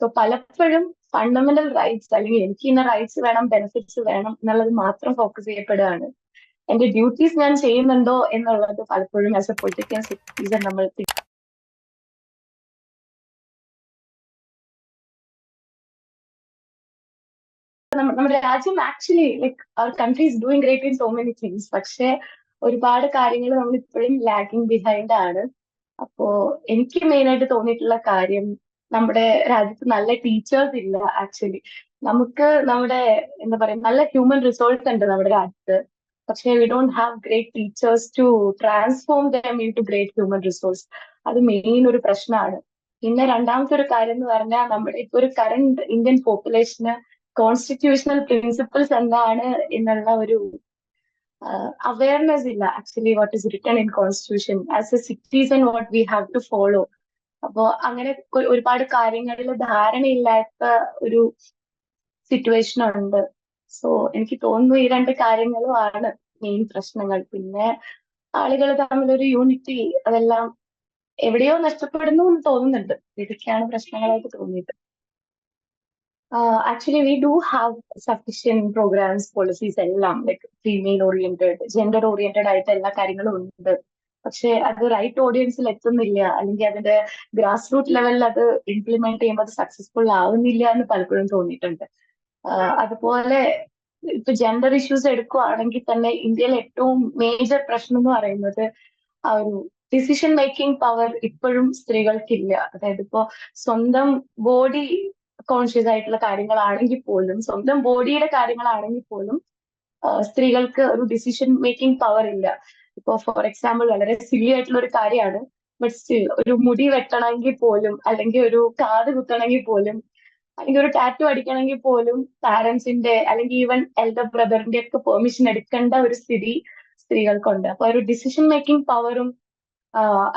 So പലപ്പോഴും fundamental rights അല്ലെങ്കിൽ എനിക്ക് ഇന്ന റൈറ്റ്സ് വേണം, ബെനിഫിറ്റ്സ് വേണം എന്നുള്ളത് മാത്രം ഫോക്കസ് ചെയ്യപ്പെടുകയാണ്. എന്റെ ഡ്യൂട്ടീസ് ഞാൻ ചെയ്യുന്നുണ്ടോ എന്നുള്ളത് പലപ്പോഴും ആസ് എ പൊളിറ്റിക്കൽ സിറ്റിസൺ നമ്മൾ നമ്മുടെ രാജ്യം actually like our country is doing great in so many things. പക്ഷെ ഒരുപാട് കാര്യങ്ങൾ നമ്മൾ ഇപ്പോഴും ലാഗിങ് ബിഹൈൻഡ് ആണ്. അപ്പോ എനിക്ക് മെയിൻ ആയിട്ട് തോന്നിയിട്ടുള്ള കാര്യം, നമ്മുടെ രാജ്യത്ത് നല്ല ടീച്ചേഴ്സ് ഇല്ല ആക്ച്വലി. നമുക്ക് നമ്മുടെ എന്താ പറയാ നല്ല ഹ്യൂമൻ റിസോഴ്സ് ഉണ്ട് നമ്മുടെ രാജ്യത്ത്. പക്ഷേ we don't have great teachers to transform them into great human resource. അത് മെയിൻ ഒരു പ്രശ്നമാണ്. പിന്നെ രണ്ടാമത്തെ ഒരു കാര്യം എന്ന് പറഞ്ഞാൽ, നമ്മുടെ ഇപ്പൊ ഒരു കറന്റ് ഇന്ത്യൻ പോപ്പുലേഷന് കോൺസ്റ്റിറ്റ്യൂഷണൽ പ്രിൻസിപ്പിൾസ് എന്താണ് എന്നുള്ള ഒരു അവയർനെസ് ഇല്ല. Actually what is written in constitution as a citizen what we have to follow. അപ്പോ അങ്ങനെ ഒരുപാട് കാര്യങ്ങളിൽ ധാരണയില്ലാത്ത ഒരു സിറ്റുവേഷൻ ഉണ്ട്. സോ എനിക്ക് തോന്നുന്നു ഈ രണ്ട് കാര്യങ്ങളുമാണ് മെയിൻ പ്രശ്നങ്ങൾ. പിന്നെ ആളുകൾ തമ്മിലൊരു യൂണിറ്റി അതെല്ലാം എവിടെയോ നഷ്ടപ്പെടുന്നു എന്ന് തോന്നുന്നുണ്ട്. ഇതൊക്കെയാണ് പ്രശ്നങ്ങളായിട്ട് തോന്നിയത്. Actually, we do have sufficient programs, policies എല്ലാം like female oriented, gender oriented ആയിട്ട് എല്ലാ കാര്യങ്ങളും ഉണ്ട്. പക്ഷെ അത് റൈറ്റ് ഓഡിയൻസിൽ എത്തുന്നില്ല, അല്ലെങ്കിൽ അതിന്റെ ഗ്രാസ് റൂട്ട് ലെവലിൽ അത് ഇംപ്ലിമെന്റ് ചെയ്യുമ്പോൾ അത് സക്സസ്ഫുൾ ആവുന്നില്ല എന്ന് പലപ്പോഴും തോന്നിയിട്ടുണ്ട്. അതുപോലെ ഇപ്പൊ ജെൻഡർ ഇഷ്യൂസ് എടുക്കുവാണെങ്കിൽ തന്നെ ഇന്ത്യയിലെ ഏറ്റവും മേജർ പ്രശ്നം എന്ന് പറയുന്നത് ആ ഒരു ഡിസിഷൻ മേക്കിംഗ് പവർ ഇപ്പോഴും സ്ത്രീകൾക്കില്ല. അതായത് ഇപ്പോ സ്വന്തം ബോഡി കോൺഷ്യസ് ആയിട്ടുള്ള കാര്യങ്ങളാണെങ്കിൽ പോലും, സ്വന്തം ബോഡിയുടെ കാര്യങ്ങളാണെങ്കിൽ പോലും സ്ത്രീകൾക്ക് ഒരു ഡിസിഷൻ മേക്കിംഗ് പവർ ഇല്ല. ഇപ്പോ ഫോർ എക്സാമ്പിൾ വളരെ സില്ലി ആയിട്ടുള്ള ഒരു കാര്യമാണ്, ബട്ട് സ്റ്റിൽ ഒരു മുടി വെട്ടണമെങ്കിൽ പോലും, അല്ലെങ്കിൽ ഒരു കാത് കുത്തണമെങ്കിൽ പോലും, അല്ലെങ്കിൽ ഒരു ടാറ്റു അടിക്കണമെങ്കിൽ പോലും പാരന്റ്സിന്റെ അല്ലെങ്കിൽ ഈവൻ എൽഡർ ബ്രദറിന്റെ ഒക്കെ പെർമിഷൻ എടുക്കേണ്ട ഒരു സ്ഥിതി സ്ത്രീകൾക്കുണ്ട്. അപ്പൊ ഒരു ഡിസിഷൻ മേക്കിംഗ് പവറും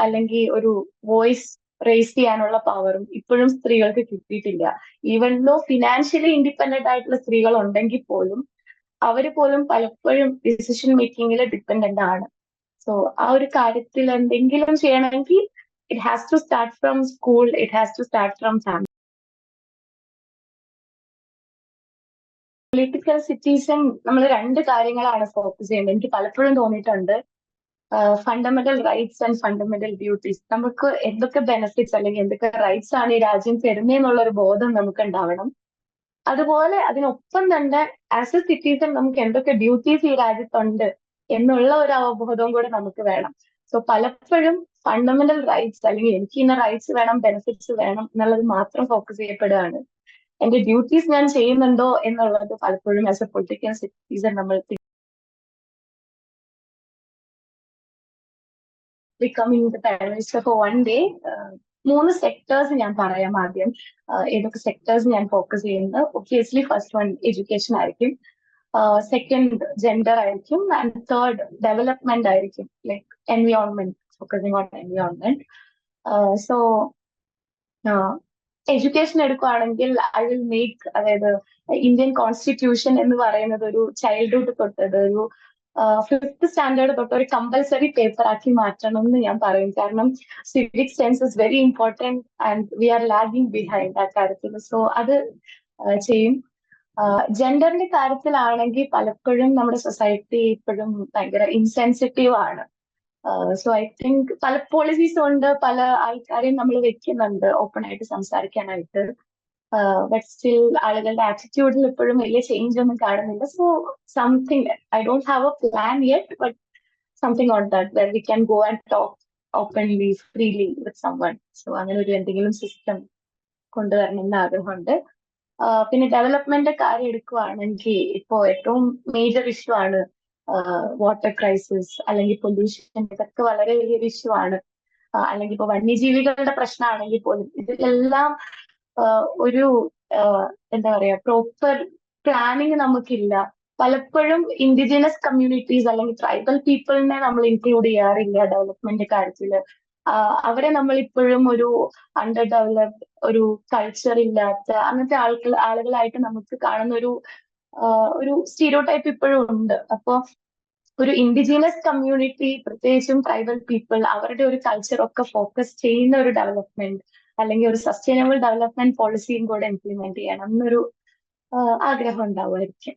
അല്ലെങ്കിൽ ഒരു വോയിസ് റേസ് ചെയ്യാനുള്ള പവറും ഇപ്പോഴും സ്ത്രീകൾക്ക് കിട്ടിയിട്ടില്ല. ഈവൻ ദോ ഫിനാൻഷ്യലി ഇൻഡിപെൻഡന്റ് ആയിട്ടുള്ള സ്ത്രീകൾ ഉണ്ടെങ്കിൽ പോലും അവര് പോലും പലപ്പോഴും ഡിസിഷൻ മേക്കിങ്ങിൽ ഡിപ്പെൻഡന്റ് ആണ്. സോ ആ ഒരു കാര്യത്തിൽ എന്തെങ്കിലും ചെയ്യണമെങ്കിൽ it has to start from school, it has to start from family. Political citizen നമ്മൾ രണ്ട് കാര്യങ്ങളാണ് ഫോക്കസ് ചെയ്യേണ്ടത്. എനിക്ക് പലപ്പോഴും തോന്നിയിട്ടുണ്ട്, fundamental rights and fundamental duties. നമുക്ക് എന്തൊക്കെ ബെനിഫിറ്റ്സ് അല്ലെങ്കിൽ എന്തൊക്കെ റൈറ്റ്സ് ആണ് ഈ രാജ്യം തരുന്നതെന്നുള്ള ഒരു ബോധം നമുക്ക് ഉണ്ടാവണം. അതുപോലെ അതിനൊപ്പം തന്നെ ആസ് എ സിറ്റിസൺ നമുക്ക് എന്തൊക്കെ ഡ്യൂട്ടീസ് ഈ രാജ്യത്തുണ്ട് എന്നുള്ള ഒരു അവബോധവും കൂടെ നമുക്ക് വേണം. സോ പലപ്പോഴും ഫണ്ടമെന്റൽ റൈറ്റ്സ് അല്ലെങ്കിൽ എനിക്ക് ഇന്ന റൈറ്റ്സ് വേണം, ബെനിഫിറ്റ്സ് വേണം എന്നുള്ളത് മാത്രം ഫോക്കസ് ചെയ്യപ്പെടുകയാണ്. എന്റെ ഡ്യൂട്ടീസ് ഞാൻ ചെയ്യുന്നുണ്ടോ എന്നുള്ളത് പലപ്പോഴും ആസ് എ പൊളിറ്റിക്കൽ സിറ്റിസൺ നമ്മൾ becoming the prime minister for one day. മൂന്ന് സെക്ടേഴ്സ് ഞാൻ പറയാം ആദ്യം. ഏതൊക്കെ സെക്ടേഴ്സ് ഞാൻ ഫോക്കസ് ചെയ്യുന്നത്. ഒബ്വിയസ്ലി ഫസ്റ്റ് വൺ എഡ്യൂക്കേഷൻ ആയിരിക്കും, സെക്കൻഡ് ജെൻഡർ ആയിരിക്കും, ആൻഡ് തേർഡ് ഡെവലപ്മെന്റ് ആയിരിക്കും, like environment, focusing on environment. So education എടുക്കുകയാണെങ്കിൽ ഐ വിൽ മേക്ക്, അതായത് ഇന്ത്യൻ കോൺസ്റ്റിറ്റ്യൂഷൻ എന്ന് പറയുന്നത് ഒരു ചൈൽഡ്ഹുഡ് തൊട്ടത് ഒരു ഫിഫ്ത് സ്റ്റാൻഡേർഡ് തൊട്ട് ഒരു കമ്പൽസറി പേപ്പർ ആക്കി മാറ്റണം എന്ന് ഞാൻ പറയും. കാരണം civic sense is very important and we are lagging behind ആ കാര്യത്തിൽ. സോ അത് ചെയ്യും. ജെൻഡറിന്റെ കാര്യത്തിലാണെങ്കിൽ പലപ്പോഴും നമ്മുടെ സൊസൈറ്റി ഇപ്പോഴും ഭയങ്കര ഇൻസെൻസിറ്റീവ് ആണ്. സോ ഐ തിങ്ക് പല പോളിസീസ് ഉണ്ട്, പല ആൾക്കാരെയും നമ്മൾ വെക്കുന്നുണ്ട് ഓപ്പൺ ആയിട്ട് സംസാരിക്കാനായിട്ട്. ബട്ട് സ്റ്റിൽ ആളുകളുടെ ആറ്റിറ്റ്യൂഡിൽ ഇപ്പോഴും വലിയ ചേഞ്ച് ഒന്നും കാണുന്നില്ല. So something, I don't have A plan yet, but something on that were we can go and talk openly freely with someone. So അങ്ങനെ ഒരു എന്തെങ്കിലും സിസ്റ്റം കൊണ്ടുവരണം എന്ന് ആഗ്രഹമുണ്ട്. പിന്നെ ഡെവലപ്മെന്റ് കാര്യം എടുക്കുവാണെങ്കിൽ ഇപ്പോ ഏറ്റവും മേജർ ഇഷ്യൂ ആണ് വാട്ടർ ക്രൈസിസ് അല്ലെങ്കിൽ പൊല്യൂഷൻ. ഇതൊക്കെ വളരെ വലിയൊരു ഇഷ്യൂ ആണ്. അല്ലെങ്കിൽ ഇപ്പൊ വന്യജീവികളുടെ പ്രശ്നമാണെങ്കിൽ പോലും ഇതിലെല്ലാം ഒരു എന്താ പറയാ പ്രോപ്പർ പ്ലാനിങ് നമുക്കില്ല. പലപ്പോഴും ഇൻഡിജിനസ് കമ്മ്യൂണിറ്റീസ് അല്ലെങ്കിൽ ട്രൈബൽ പീപ്പിളിനെ നമ്മൾ ഇൻക്ലൂഡ് ചെയ്യാറില്ല ഡെവലപ്മെന്റ് കാര്യത്തിൽ. അവരെ നമ്മൾ ഇപ്പോഴും ഒരു അണ്ടർ ഡെവലപ്ഡ്, ഒരു കൾച്ചർ ഇല്ലാത്ത അങ്ങനത്തെ ആളുകളായിട്ട് നമുക്ക് കാണുന്ന ഒരു സ്റ്റീരിയോടൈപ്പ് ഇപ്പോഴും ഉണ്ട്. അപ്പൊ ഒരു ഇൻഡിജിനസ് കമ്മ്യൂണിറ്റി, പ്രത്യേകിച്ചും ട്രൈബൽ പീപ്പിൾ, അവരുടെ ഒരു കൾച്ചർ ഒക്കെ ഫോക്കസ് ചെയ്യുന്ന ഒരു ഡെവലപ്മെന്റ് അല്ലെങ്കിൽ ഒരു സസ്റ്റൈനബിൾ ഡെവലപ്മെന്റ് പോളിസിയും കൂടെ ഇംപ്ലിമെന്റ് ചെയ്യണം എന്നൊരു ആഗ്രഹം ഉണ്ടാവുമായിരിക്കും.